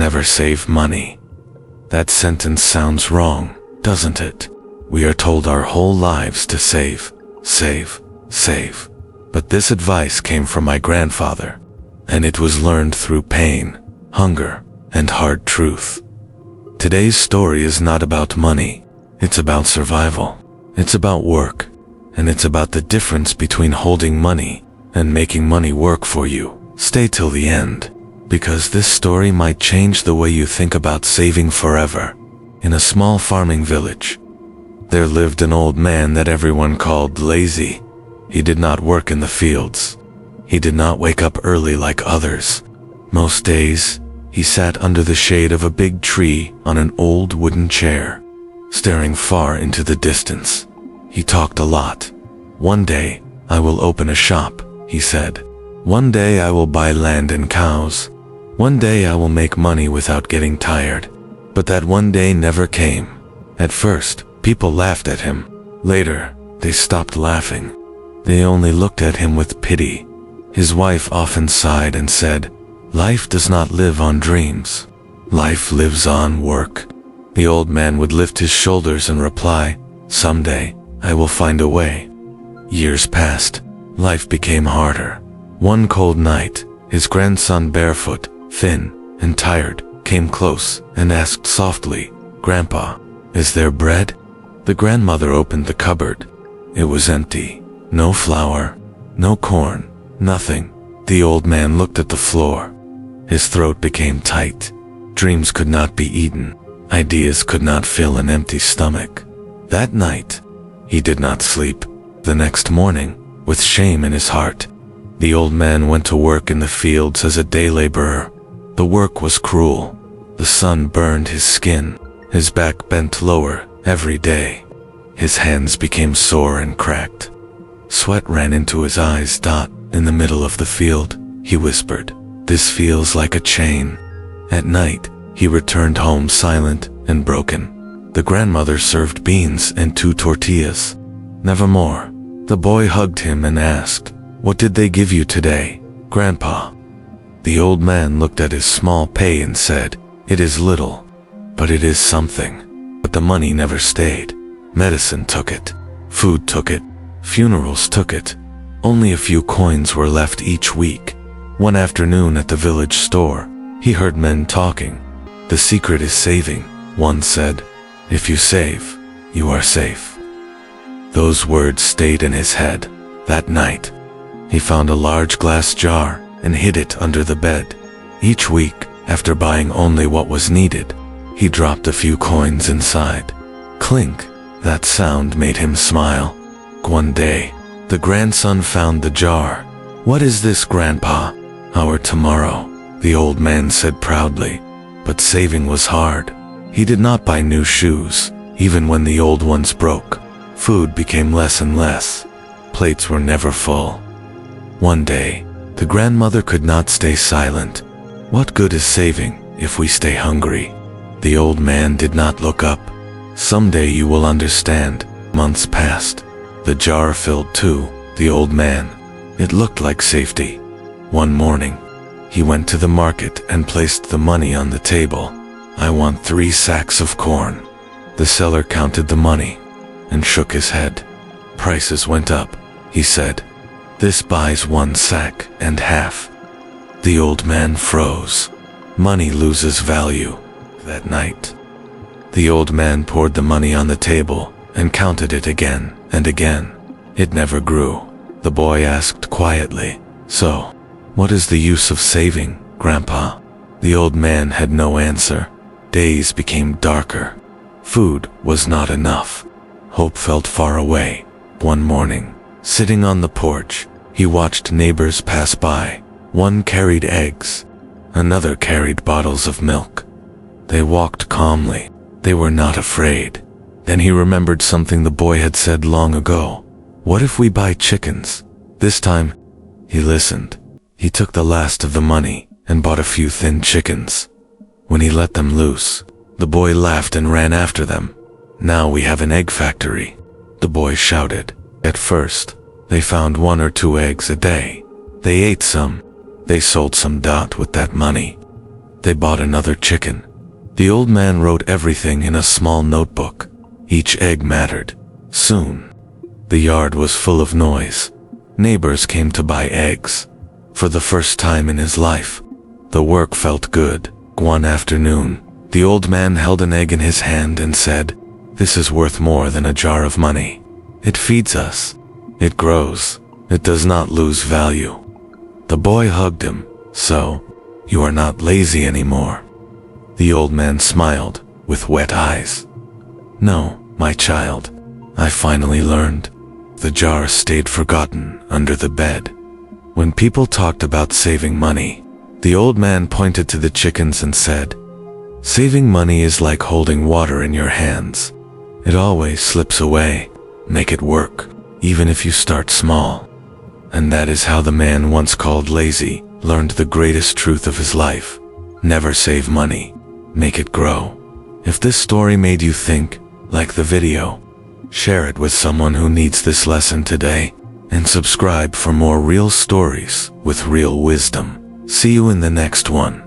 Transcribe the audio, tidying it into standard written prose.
never save money. That sentence sounds wrong, doesn't it? We are told our whole lives to save, save, save. But this advice came from my grandfather, and it was learned through pain, hunger, and hard truth. Today's story is not about money. It's about survival. It's about work. And it's about the difference between holding money and making money work for you. Stay till the end, because this story might change the way you think about saving forever. In a small farming village, there lived an old man that everyone called lazy. He did not work in the fields. He did not wake up early like others. Most days, he sat under the shade of a big tree on an old wooden chair, staring far into the distance. He talked a lot. "One day, I will open a shop," he said. "One day I will buy land and cows. One day I will make money without getting tired." But that one day never came. At first, people laughed at him. Later, they stopped laughing. They only looked at him with pity. His wife often sighed and said, "Life does not live on dreams. Life lives on work." The old man would lift his shoulders and reply, "Someday, I will find a way." Years passed. Life became harder. One cold night, his grandson, barefoot, thin, and tired, came close and asked softly, "Grandpa, is there bread?" The grandmother opened the cupboard. It was empty. No flour, no corn, nothing. The old man looked at the floor. His throat became tight. Dreams could not be eaten. Ideas could not fill an empty stomach. That night, he did not sleep. The next morning, with shame in his heart, the old man went to work in the fields as a day laborer. The work was cruel. The sun burned his skin. His back bent lower every day. His hands became sore and cracked. Sweat ran into his eyes. In the middle of the field, he whispered, "This feels like a chain." At night, he returned home silent and broken. The grandmother served beans and 2 tortillas. "Nevermore." The boy hugged him and asked, "What did they give you today, Grandpa?" The old man looked at his small pay and said, "It is little, but it is something." But the money never stayed. Medicine took it. Food took it. Funerals took it. Only a few coins were left each week. One afternoon at the village store, he heard men talking. "The secret is saving," one said. "If you save, you are safe." Those words stayed in his head. That night, he found a large glass jar and hid it under the bed. Each week, after buying only what was needed, he dropped a few coins inside. Clink! That sound made him smile. One day, the grandson found the jar. "What is this, Grandpa?" "Our tomorrow," the old man said proudly. But saving was hard. He did not buy new shoes, even when the old ones broke. Food became less and less. Plates were never full. One day, the grandmother could not stay silent. "What good is saving if we stay hungry?" The old man did not look up. "Someday you will understand." Months passed. The jar filled too, the old man. It looked like safety. One morning, he went to the market and placed the money on the table. "I want 3 sacks of corn." The seller counted the money and shook his head. "Prices went up," he said. "This buys 1 sack and half." The old man froze. Money loses value. That night, the old man poured the money on the table and counted it again and again. It never grew. The boy asked quietly, "So, what is the use of saving, Grandpa?" The old man had no answer. Days became darker. Food was not enough. Hope felt far away. One morning, sitting on the porch, he watched neighbors pass by. One carried eggs. Another carried bottles of milk. They walked calmly. They were not afraid. Then he remembered something the boy had said long ago. "What if we buy chickens?" This time, he listened. He took the last of the money and bought a few thin chickens. When he let them loose, the boy laughed and ran after them. "Now we have an egg factory," the boy shouted. At first, they found 1 or 2 eggs a day. They ate some. They sold some. With that money, They bought another chicken. The old man wrote everything in a small notebook. Each egg mattered. Soon, the yard was full of noise. Neighbors came to buy eggs. For the first time in his life, the work felt good. One afternoon, the old man held an egg in his hand and said, "This is worth more than a jar of money. It feeds us. It grows. It does not lose value." The boy hugged him. "So, you are not lazy anymore?" The old man smiled, with wet eyes. "No, my child. I finally learned." The jar stayed forgotten under the bed. When people talked about saving money, the old man pointed to the chickens and said, "Saving money is like holding water in your hands. It always slips away. Make it work, even if you start small." And that is how the man once called lazy learned the greatest truth of his life. Never save money. Make it grow. If this story made you think, like the video, share it with someone who needs this lesson today, and subscribe for more real stories with real wisdom. See you in the next one.